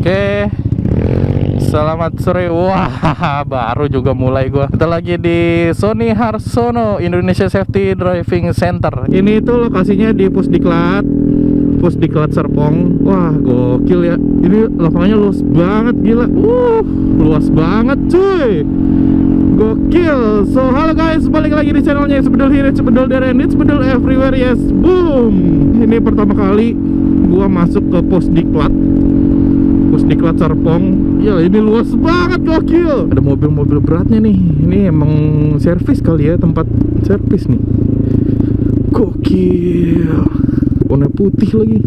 Oke, selamat sore. Wah, baru juga mulai gua. Kita lagi di Sony Harsono Indonesia Safety Driving Center. Ini tuh lokasinya di Pusdiklat Serpong. Wah, gokil ya. Ini lapangannya luas banget, gila. Luas banget, cuy. Gokil. So, halo guys, balik lagi di channelnya It's Bedul Here, It's Bedul There, and It's Bedul Everywhere. Yes, boom. Ini pertama kali gua masuk ke Pusdiklat Serpong. Ya, ini luas banget, gokil. Ada mobil-mobil beratnya nih. Ini emang servis kali ya, tempat servis nih. Gokil. Warna putih lagi.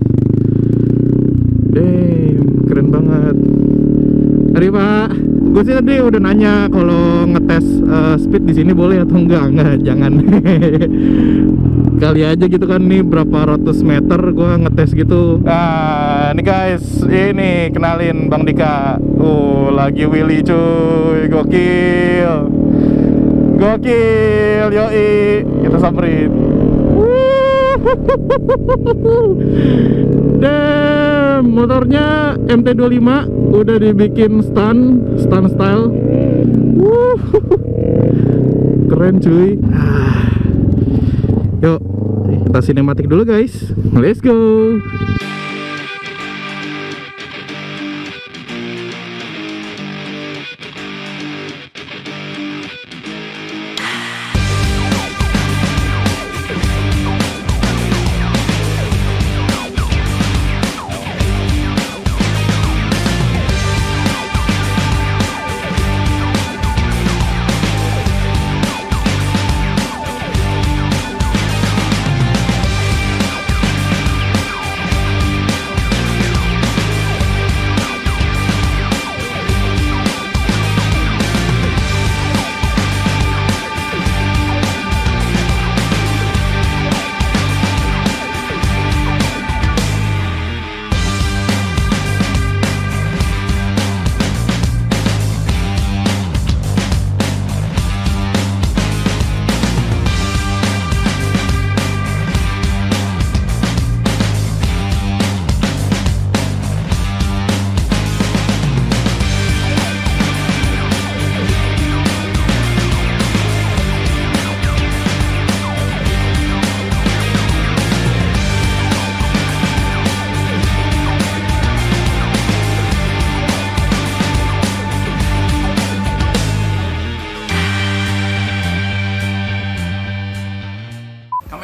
Damn, keren banget. Hari Pak, gue sih tadi udah nanya kalau ngetes speed di sini boleh atau enggak, jangan. Kali aja gitu kan, nih berapa ratus meter gue ngetes gitu. Nah, ini guys, ini kenalin Bang Dika. Lagi Willy cuy, gokil. Gokil, yoi. Kita samperin. Damn, motornya MT25 udah dibikin stunt style. Keren cuy. Yuk, kita sinematik dulu guys. Let's go.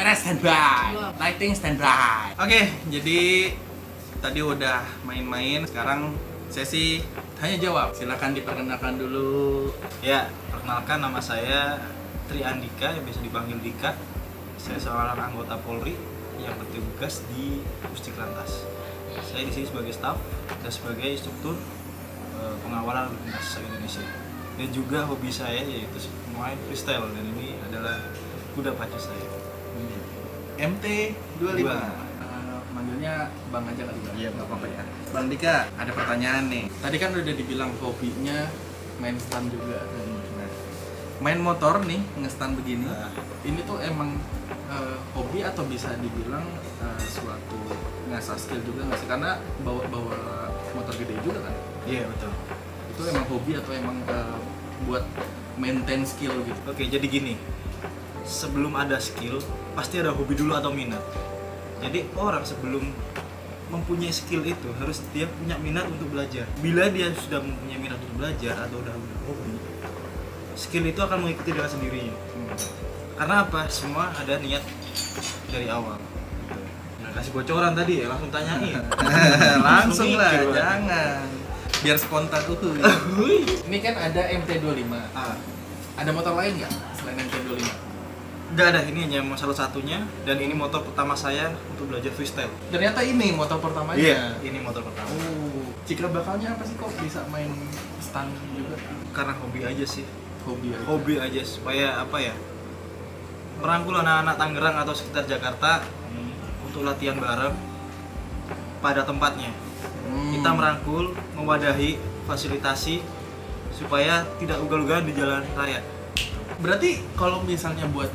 Standby, lighting standby. Oke, jadi tadi udah main-main. Sekarang sesi tanya jawab. Silakan diperkenalkan dulu. Ya, perkenalkan, nama saya Tri Andika, yang biasa dipanggil Dika. Saya seorang anggota Polri yang bertugas di Pusdiklantas. Saya di sini sebagai staf dan sebagai instruktur pengawalan lalu lintas Indonesia. Dan juga hobi saya yaitu main freestyle, dan ini adalah kuda pacu saya. MT25. Manggilnya Bang aja kali Bang. Iya, nggak apa-apa ya. Bang Dika, ada pertanyaan nih. Tadi kan udah dibilang hobinya main stunt juga. Nah, main motor nih, nge-stunt begini. Ini tuh emang hobi atau bisa dibilang suatu ngasah skill juga nggak sih? Karena bawa motor gede juga kan? Iya, betul. Itu emang hobi atau emang buat maintain skill gitu? Oke, jadi gini. Sebelum ada skill, pasti ada hobi dulu atau minat. Jadi orang sebelum mempunyai skill itu harus dia punya minat untuk belajar. Bila dia sudah mempunyai minat untuk belajar atau udah hobi, skill itu akan mengikuti dengan sendirinya. Karena apa? Semua ada niat dari awal. Nah, kasih bocoran tadi ya, langsung tanyain. Langsung lah, mikir, jangan. Biar spontan Ini kan ada MT25. Ada motor lain nggak selain MT25? Nggak ada, ini hanya salah satunya, dan ini motor pertama saya untuk belajar freestyle. Ternyata ini motor pertamanya. Iya, ini motor pertama. Cikal bakalnya apa sih kok bisa main stunt juga? Karena hobi aja sih. Hobi aja supaya apa ya, merangkul anak-anak Tangerang atau sekitar Jakarta untuk latihan bareng pada tempatnya. Kita merangkul, mewadahi, fasilitasi supaya tidak ugal-ugalan di jalan raya. Berarti kalau misalnya buat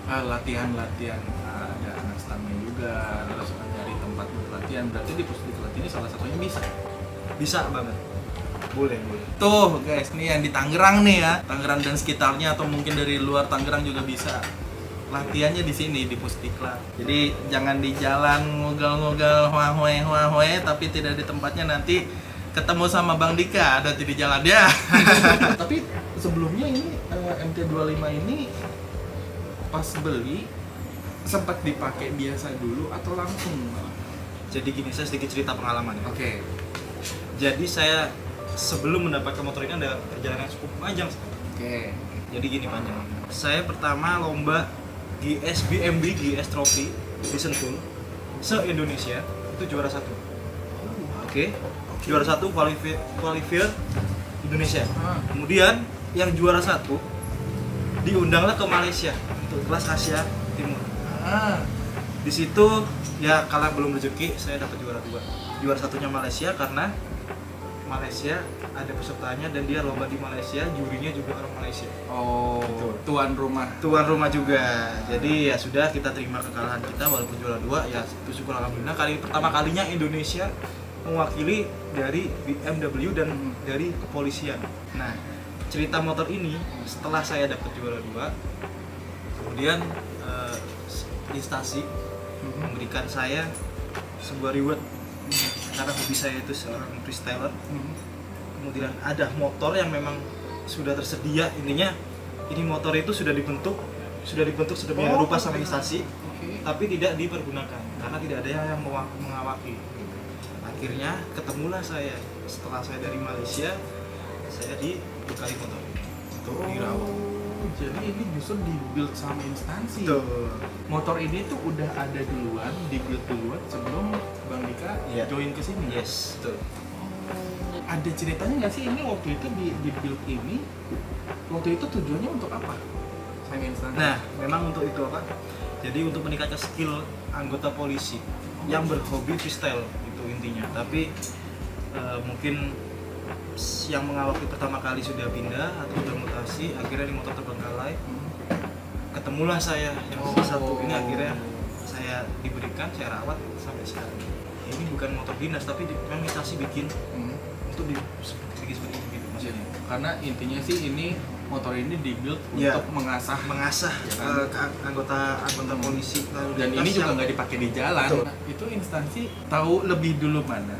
latihan-latihan ada anak stuntnya juga, terus nyari tempat buat latihan, berarti di Pusdiklat ini salah satunya bisa. Bisa banget. Boleh. Tuh guys, nih yang di Tangerang nih ya, Tangerang dan sekitarnya atau mungkin dari luar Tangerang juga bisa. Latihannya di sini di Pusdiklat. Jadi jangan di jalan ngugal-ngugal huah tapi tidak di tempatnya, nanti ketemu sama Bang Dika ada di jalan ya. Tapi sebelumnya ini MT25 ini pas beli sempat dipakai biasa dulu atau langsung? Jadi gini, saya sedikit cerita pengalaman ya. Oke. Jadi saya sebelum mendapatkan motor ini ada perjalanan yang cukup panjang sekali. Oke. Jadi gini panjang. Saya pertama lomba GS BMB GS Trophy di Sentul se-Indonesia itu juara 1. Oke. Juara 1 qualifier Indonesia. Kemudian yang juara 1 diundanglah ke Malaysia untuk kelas Asia Timur. Di situ ya kalau belum rezeki saya dapat juara 2. Juara satunya Malaysia karena Malaysia ada pesertanya dan dia lomba di Malaysia, jurinya juga orang Malaysia. Oh, Gitu. tuan rumah. Tuan rumah juga. Jadi ya sudah, kita terima kekalahan kita walaupun juara 2 ya, syukur alhamdulillah pertama kalinya Indonesia mewakili dari BMW dan dari kepolisian. Nah, cerita motor ini setelah saya dapat juara 2, kemudian instansi memberikan saya sebuah reward karena hobi saya itu seorang freestyler. Kemudian ada motor yang memang sudah tersedia, intinya ini motor itu sudah dibentuk sedemikian rupa sama instansi, tapi tidak dipergunakan karena tidak ada yang mengawaki. Akhirnya ketemulah saya setelah saya dari Malaysia, saya dibekali motor untuk dirawat. Jadi ini justru di-build sama instansi. Tuh. Motor ini tuh udah ada duluan, di-build duluan sebelum Bang Dika Iya. join ke sini. Yes, betul. Ada ceritanya nggak sih ini waktu itu di build ini? Waktu itu tujuannya untuk apa? Sama instansi. Nah, memang untuk itu apa? Jadi untuk meningkatkan skill anggota polisi yang berhobi freestyle itu intinya. Tapi mungkin yang mengawaki pertama kali sudah pindah atau sudah mutasi, akhirnya di motor terbengkalai. Ketemulah saya yang satu ini, akhirnya saya diberikan, saya rawat sampai sekarang. Ini bukan motor dinas tapi memang mutasi bikin untuk bikin seperti itu gitu maksudnya. Karena intinya sih ini motor ini di-build Ya, untuk mengasah ya kan? anggota polisi lalu dan lintas ini juga yang- nggak dipakai di jalan. Betul. Nah, itu instansi tahu lebih dulu mana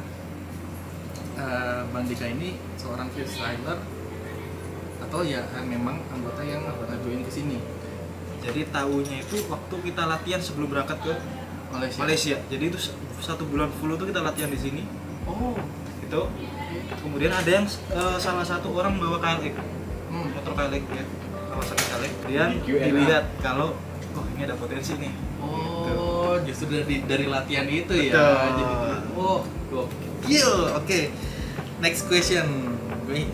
Bang Dika ini seorang freestyler atau ya memang anggota yang join ke sini. Jadi tahunya itu waktu kita latihan sebelum berangkat ke Malaysia. Jadi itu 1 bulan full itu kita latihan di sini. Oh, Gitu. Kemudian ada yang salah satu orang bawa KLX, motor KLX ya, Kawasaki KLX. Kemudian dilihat kalau ini ada potensi nih. oh, justru dari latihan itu ya. Betul. Jadi, oh, gokil. Oke. Next question.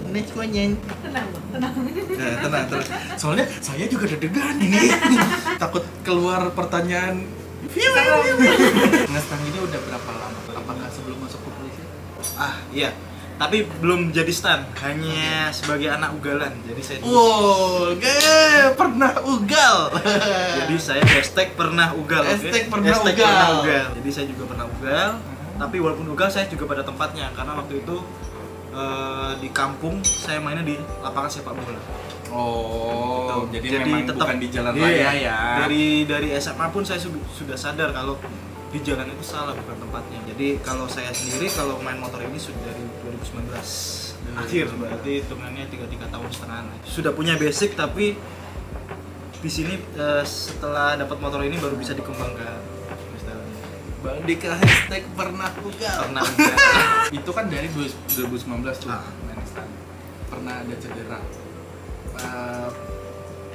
Next question. Tenang, tenang. Tenang. Soalnya saya juga deg-degan ini. Takut keluar pertanyaan. Ngestang ini udah berapa lama? Apakah sebelum masuk ke polisi? Iya. Tapi belum jadi stand, hanya sebagai anak ugalan. Jadi saya Wow, pernah ugal. Jadi saya hashtag pernah ugal. oke? Hashtag pernah Hashtag ugal. pernah ugal. Jadi saya juga pernah ugal. Tapi walaupun ugal saya juga pada tempatnya karena waktu itu di kampung saya mainnya di lapangan sepak bola. Oh, Gitu. jadi memang tetap- bukan di jalan iya, raya ya. Dari SMA pun saya sudah sadar kalau di jalan itu salah, bukan tempatnya. Jadi kalau saya sendiri kalau main motor ini sudah dari 2019 akhir, berarti hitungannya 3 tahun setengah. Sudah punya basic tapi di sini setelah dapat motor ini baru bisa dikembangkan. Bang Dika hashtag pernah ugal. Pernah ugal. Itu kan dari 2019 tuh Ah. main stand. Pernah ada cedera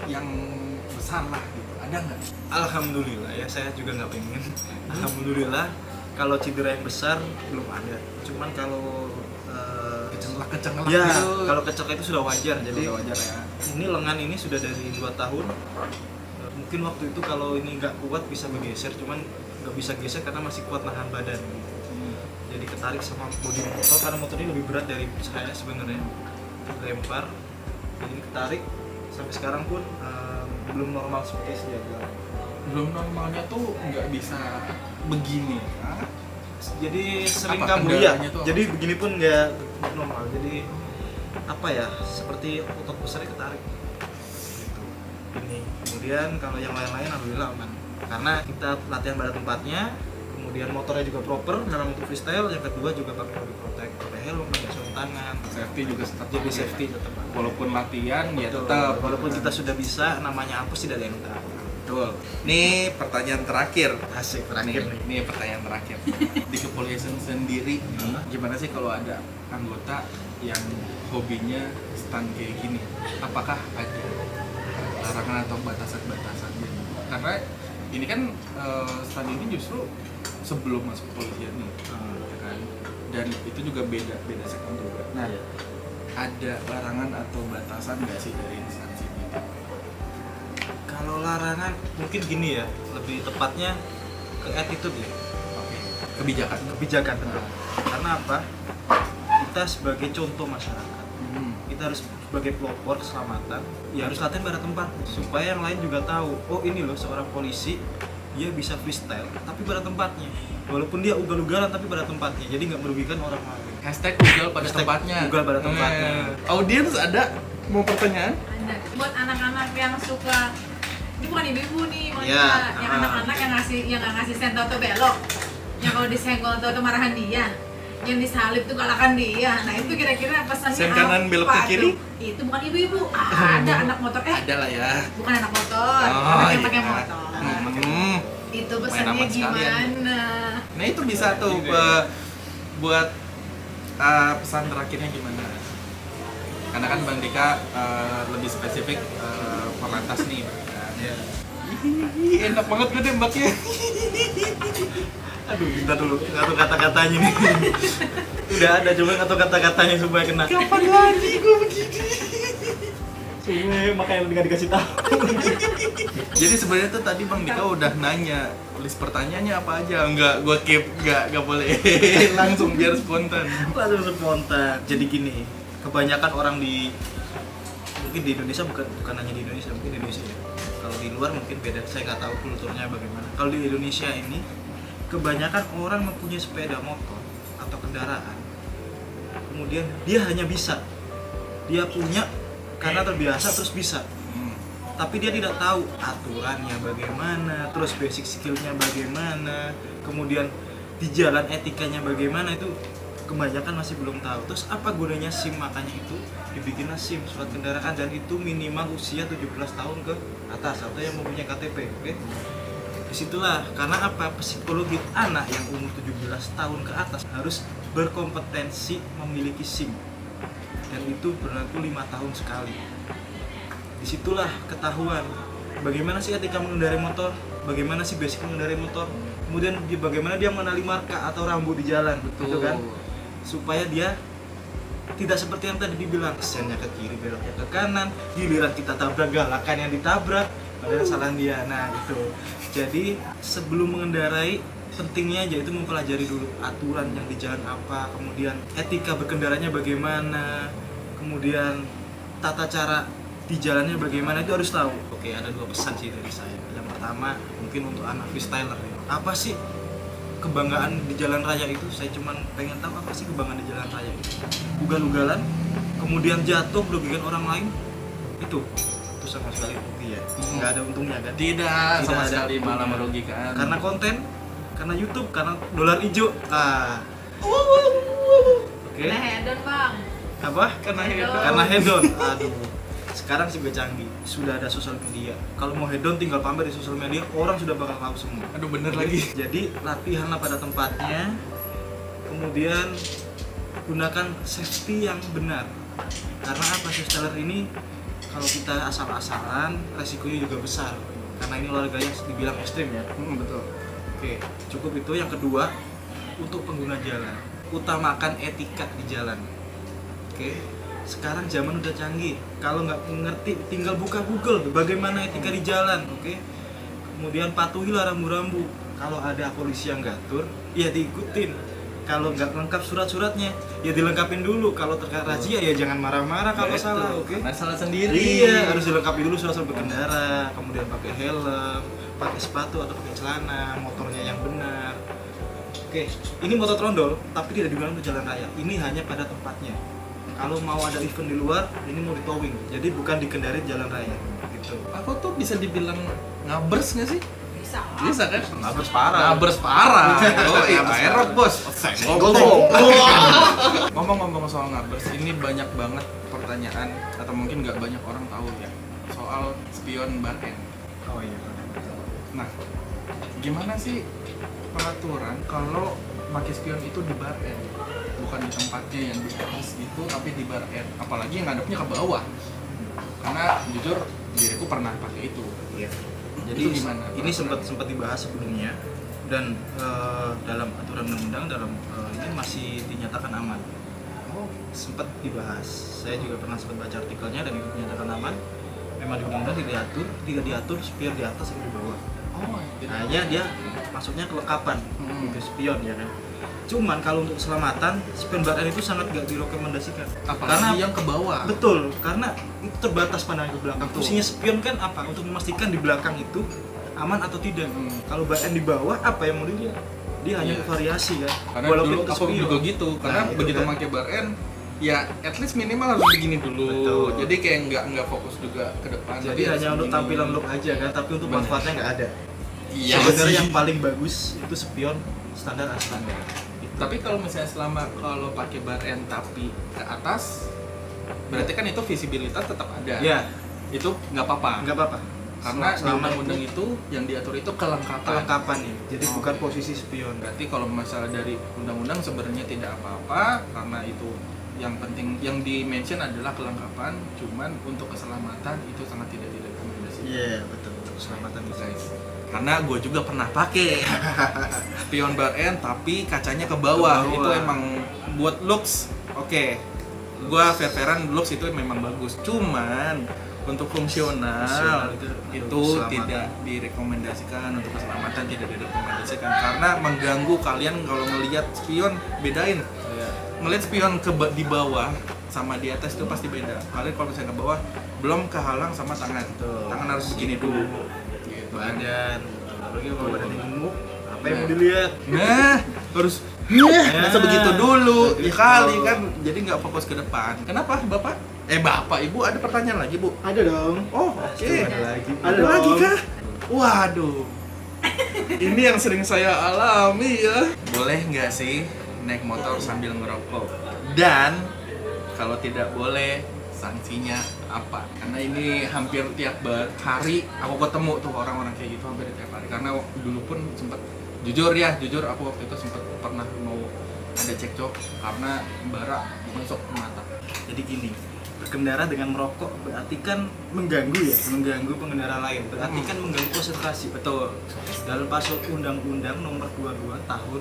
yang besar lah gitu. Ada nggak? Alhamdulillah ya, saya juga nggak pengen. Alhamdulillah kalau cedera yang besar belum ada. Cuman kalau Kecenglak ya gitu. kalau kecelakaan itu sudah wajar. Jadi Udah wajar ya. ini lengan ini sudah dari 2 tahun. Mungkin waktu itu kalau ini nggak kuat bisa bergeser, cuman nggak bisa geser karena masih kuat nahan badan. Jadi ketarik sama bodi motor karena motor ini lebih berat dari saya sebenarnya. Lempar, jadi ketarik sampai sekarang pun belum normal seperti sedia. Belum normalnya tuh nggak bisa begini. Jadi sering Apa kambuh ya. kendalanya tuh apa? Jadi begini pun nggak normal. Jadi apa ya? Seperti otot besarnya ketarik. Gitu. Ini. Kemudian kalau yang lain-lain alhamdulillah aman. Karena kita latihan pada tempatnya, kemudian motornya juga proper dalam untuk freestyle. Yang kedua juga pakai body protect, pakai helm, pakai sarung tangan. Safety juga tetap Jadi pakai. safety tetap. Walaupun latihan ya Betul. tetap. Walaupun kita sudah bisa, namanya apes tidak ada yang tahu. Betul. Nih pertanyaan terakhir. Asik terakhir nih. Nih pertanyaan terakhir. Di kepolisian sendiri nih, gimana sih kalau ada anggota yang hobinya stunt kayak gini? Apakah ada larangan atau batasan-batasannya? Karena ini kan stunt ini justru sebelum masuk kepolisian nih, ya kan? Dan itu juga beda segmen juga. Nah, Iya. ada larangan atau batasan nggak sih dari instansi ini? Kalau larangan mungkin gini ya, lebih tepatnya ke attitude ya, Oke. Kebijakan. kebijakan betul. Karena apa? Kita sebagai contoh masyarakat, kita harus sebagai pelopor keselamatan, ya harus latihan pada tempat supaya yang lain juga tahu, oh ini loh seorang polisi dia bisa freestyle tapi pada tempatnya, walaupun dia ugal-ugalan tapi pada tempatnya, jadi nggak merugikan orang lain. Hashtag Google pada Hashtag tempatnya. Google pada tempatnya. Audiens ada mau pertanyaan? Ada. Buat anak-anak yang suka, ini bukan ibu-ibu nih, maksudnya Iya, yang anak-anak yang nggak ngasih sento atau belok, yang kalau disenggol atau marahan dia, yang disalip tuh galakan dia. Nah itu kira-kira pesannya Sen kanan, belok ke apa kiri? tuh? Itu bukan ibu-ibu, ada anak motor, Ada lah ya. bukan anak motor, Oh, anak yang iya. pakai motor. Itu pesannya aman sekalian. gimana? Nah itu bisa tuh Juga ya. buat pesan terakhirnya gimana? Karena kan Bang Dika lebih spesifik Polantas nih. Ya. Ih, enak banget gue nembaknya. Aduh, kita dulu ngatur kata-katanya nih. Udah ada, coba ngatur kata-katanya supaya kena. Kapan lagi gue begini? Sungguh makanya nggak dikasih tahu. Jadi sebenarnya tuh tadi Bang Dika udah nanya list pertanyaannya apa aja. Enggak, gue keep, enggak boleh. Langsung biar spontan. Langsung spontan. Jadi gini, kebanyakan orang di mungkin di Indonesia bukan hanya di Indonesia, mungkin di Indonesia ya. Kalau di luar mungkin beda, saya nggak tahu kulturnya bagaimana. Kalau di Indonesia ini kebanyakan orang mempunyai sepeda motor atau kendaraan, kemudian dia hanya bisa, dia punya karena terbiasa terus bisa, tapi dia tidak tahu aturannya bagaimana, terus basic skillnya bagaimana, kemudian di jalan etikanya bagaimana, itu kebanyakan masih belum tahu. Terus apa gunanya SIM? Makanya itu dibikinlah SIM, surat kendaraan, dan itu minimal usia 17 tahun ke atas atau yang mempunyai KTP. Oke? Disitulah, karena apa, psikologi anak yang umur 17 tahun ke atas harus berkompetensi memiliki SIM, dan itu berlaku 5 tahun sekali. Disitulah ketahuan bagaimana sih etika mengendarai motor, bagaimana sih basic mengendarai motor, kemudian bagaimana dia mengenali marka atau rambu di jalan, gitu kan, supaya dia tidak seperti yang tadi dibilang, sennya ke kiri beloknya ke kanan, giliran kita tabrak galakan yang ditabrak, padahal salah dia. Nah gitu. Jadi sebelum mengendarai, pentingnya aja itu mempelajari dulu aturan yang di jalan apa, kemudian etika berkendaranya bagaimana, kemudian tata cara di jalannya bagaimana, itu harus tahu. Oke, ada 2 pesan sih dari saya. Yang pertama mungkin untuk anak freestyler, apa sih kebanggaan di jalan raya itu? Saya cuman pengen tahu apa sih kebanggaan di jalan raya itu. Ugal-ugalan, kemudian jatuh merugikan orang lain, itu sama sekali rugi ya, nggak ada untungnya kan? Tidak sama ada sekali, malah untungnya. merugikan. Karena konten, karena YouTube, karena dolar hijau. Oke. Nah hedon bang, Apa? Karena Hedon. hedon. Karena hedon. Aduh. Sekarang sih canggih, sudah ada sosial media. Kalau mau hedon tinggal pamer di sosial media, orang sudah bakal tahu semua. Aduh bener lagi. Jadi latihanlah pada tempatnya, kemudian gunakan safety yang benar. Karena apa, freestyler ini kalau kita asal-asalan resikonya juga besar. Karena ini olahraga yang dibilang ekstrim ya. Betul. Oke, cukup itu. Yang kedua, untuk pengguna jalan, utamakan etika di jalan. Oke, sekarang zaman udah canggih. Kalau nggak mengerti, tinggal buka Google bagaimana etika di jalan. Oke, kemudian patuhilah rambu-rambu. Kalau ada polisi yang gatur, ya diikutin. Kalau nggak lengkap surat-suratnya, ya dilengkapin dulu. Kalau terkait razia, ya jangan marah-marah kalau Betul. salah. Oke, Masalah sendiri. iya, harus dilengkapi dulu surat berkendara, kemudian pakai helm, pakai sepatu atau pakai celana, motornya yang benar. Oke, ini motor trondol tapi tidak digunakan untuk jalan raya. Ini hanya pada tempatnya. Kalau mau ada event di luar, ini mau di towing. Jadi bukan dikendarin jalan raya gitu. Aku tuh bisa dibilang ngabers nggak sih? Bisa. Bisa kan? Ngabers parah. Ngabers parah. Oh iya, aerok bos. Senggol. Ngomong-ngomong soal ngabers, ini banyak banget pertanyaan atau mungkin nggak banyak orang tahu ya soal spion bar N. Oh iya. Nah, gimana sih peraturan kalau pakai spion itu di bar N? Bukan di tempatnya yang di atas gitu, tapi di bar N. Apalagi yang ngadepnya ke bawah. Karena jujur diriku pernah pakai itu. Iya. Jadi Itu gimana? ini sempat dibahas sebelumnya dan dalam aturan undang-undang dalam ini masih dinyatakan aman. Oh, Sempat dibahas. Saya juga pernah sempat baca artikelnya dan itu dinyatakan aman. Memang di undang-undang tidak diatur spion di atas atau di bawah. oh, gitu. Hanya dia masuknya kelengkapan gitu spion ya kan. Cuman kalau untuk keselamatan spion bar N itu sangat gak direkomendasikan. Apalagi yang ke bawah. Betul, karena itu terbatas pandangan ke belakang. Betul. Fungsinya spion kan apa? Untuk memastikan di belakang itu aman atau tidak. Kalau bar N di bawah apa yang mau dilihat? Dia hanya Iya. variasi kan. Karena Walaupun dulu itu aku spion. juga gitu, karena Nah, itu begitu kan. pakai bar N, ya at least minimal harus begini dulu. Betul. Jadi kayak nggak fokus juga ke depan. Jadi harus hanya untuk begini. tampilan look aja kan, tapi untuk Benar. manfaatnya nggak ada. Iya Sebenarnya sih. yang paling bagus itu spion standar standar. Tapi kalau misalnya kalau pakai bar N tapi ke atas, berarti kan itu visibilitas tetap ada. Ya, Itu nggak apa-apa. nggak apa-apa. Karena di Selama undang-undang itu yang diatur itu kelengkapan. kelengkapan ya. Jadi Oh. bukan posisi spion. Berarti kalau masalah dari undang-undang sebenarnya tidak apa-apa karena itu yang penting yang di-mention adalah kelengkapan, cuman untuk keselamatan itu sangat tidak direkomendasikan. Iya, betul. Keselamatan Guys. Karena gue juga pernah pakai spion bar N tapi kacanya ke bawah. Ke bawah. Itu emang buat looks. Oke. Gua fair-fairan looks itu memang bagus. Cuman untuk fungsional itu itu keselamatan. tidak direkomendasikan, untuk keselamatan tidak direkomendasikan karena mengganggu kalian kalau ngelihat spion. Bedain Iya. ngelihat spion di bawah sama di atas itu pasti beda. Kalian kalau misalnya ke bawah belum kehalang sama tangan. Betul. Tangan harus begini dulu. Gitu. Badan, apalagi kalau badan yang gemuk, apa yang mau dilihat? Nah, harus masa begitu dulu ya kali kan, jadi nggak fokus ke depan. Kenapa bapak? Bapak, ibu ada pertanyaan lagi bu? Ada dong. Oh oke. Ada lagi. Ada dong. lagi kah? Waduh. Ini yang sering saya alami ya. Boleh nggak sih naik motor sambil ngerokok? Dan kalau tidak boleh, sanksinya apa? Karena ini hampir tiap hari aku ketemu tuh orang-orang kayak gitu hampir tiap hari. Karena dulu pun sempat jujur aku waktu itu sempat pernah mau ada cekcok karena bara masuk ke mata. Jadi gini, berkendara dengan merokok berarti kan mengganggu ya, mengganggu pengendara lain. Berarti kan mengganggu konsentrasi. Betul. Dalam pasal Undang-Undang Nomor 22 Tahun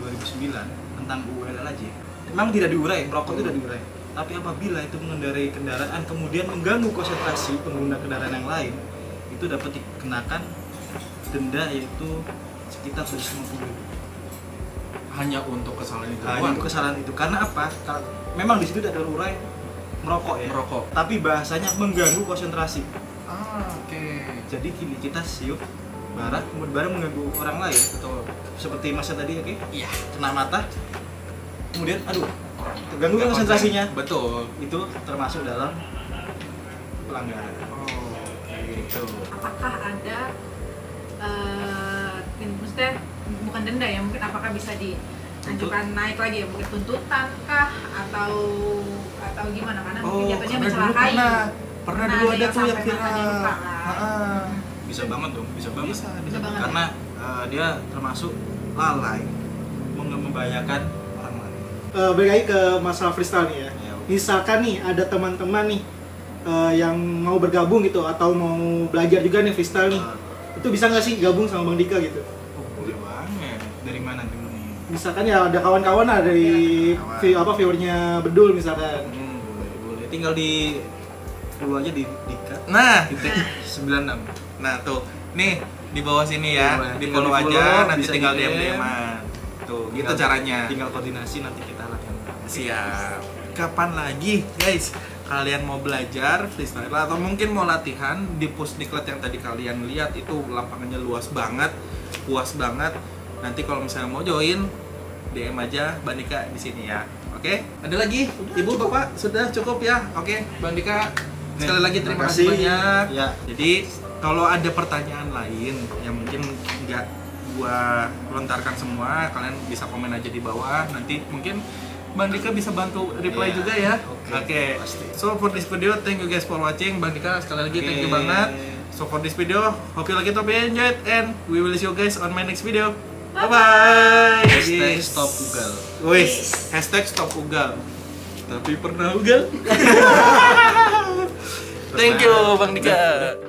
2009 tentang UULLAJ, memang tidak diurai, merokok tidak diurai. Tapi apabila itu mengendarai kendaraan kemudian mengganggu konsentrasi pengguna kendaraan yang lain, itu dapat dikenakan denda yaitu sekitar 150.000. Hanya untuk kesalahan itu Hanya doang. untuk kesalahan itu. Karena apa? Memang di situ tidak ada urai merokok ya. Merokok. Tapi bahasanya mengganggu konsentrasi. Oke. Jadi gini, kita siup bara, kemudian bara mengganggu orang lain. Betul. Seperti masa tadi, oke? Iya. Kena mata. Kemudian, aduh, terganggu kan konsentrasinya. Betul. Itu termasuk dalam pelanggaran. Oh, Gitu. Apakah ada maksudnya bukan denda ya, mungkin apakah bisa diajukan naik lagi ya, mungkin tuntutan kah atau gimana, karena mungkin jatuhnya karena dulu mencelakai. pernah dulu ada tuh yang sampai matanya viral. luka kan. Heeh. Bisa banget dong, bisa banget. Bisa banget. Karena dia termasuk lalai membahayakan orang lain. Balik lagi ke masalah freestyle nih ya. Ya, Misalkan nih ada teman-teman nih yang mau bergabung gitu atau mau belajar juga nih freestyle nih, itu bisa nggak sih gabung sama Bang Dika gitu? boleh banget. Dari mana dulu nih? Misalkan ya ada kawan-kawan lah dari Kawan. viewernya Bedul misalkan. Boleh. Tinggal di dulu aja di Dika. Nah, Titik 96. nah tuh. Nih di bawah sini ya, Iya, di tinggal follow di-follow, aja, nanti bisa tinggal di-DM. DM-an. Tuh, gitu Tinggal- caranya. Tinggal koordinasi nanti kita latihan. Siap. Kapan lagi, guys? Kalian mau belajar freestyle atau mungkin mau latihan di Pusdiklat yang tadi kalian lihat itu lapangannya luas banget, puas banget. Nanti kalau misalnya mau join, DM aja Bang Dika di sini ya. Oke? Ada lagi? Ibu, Bapak sudah cukup ya? Oke, Bang Dika sekali lagi terima kasih banyak. Ya. Jadi kalau ada pertanyaan lain yang mungkin nggak gua lontarkan semua, kalian bisa komen aja di bawah. Nanti mungkin Bang Dika bisa bantu reply juga ya. Oke. Pasti. So for this video, thank you guys for watching. Bang Dika sekali lagi thank you banget. So for this video, hope you like it, hope you enjoyed, and we will see you guys on my next video. Bye bye. Hashtag stop ugal. Wis, hashtag stop ugal. Tapi pernah ugal. Thank you Bang Dika.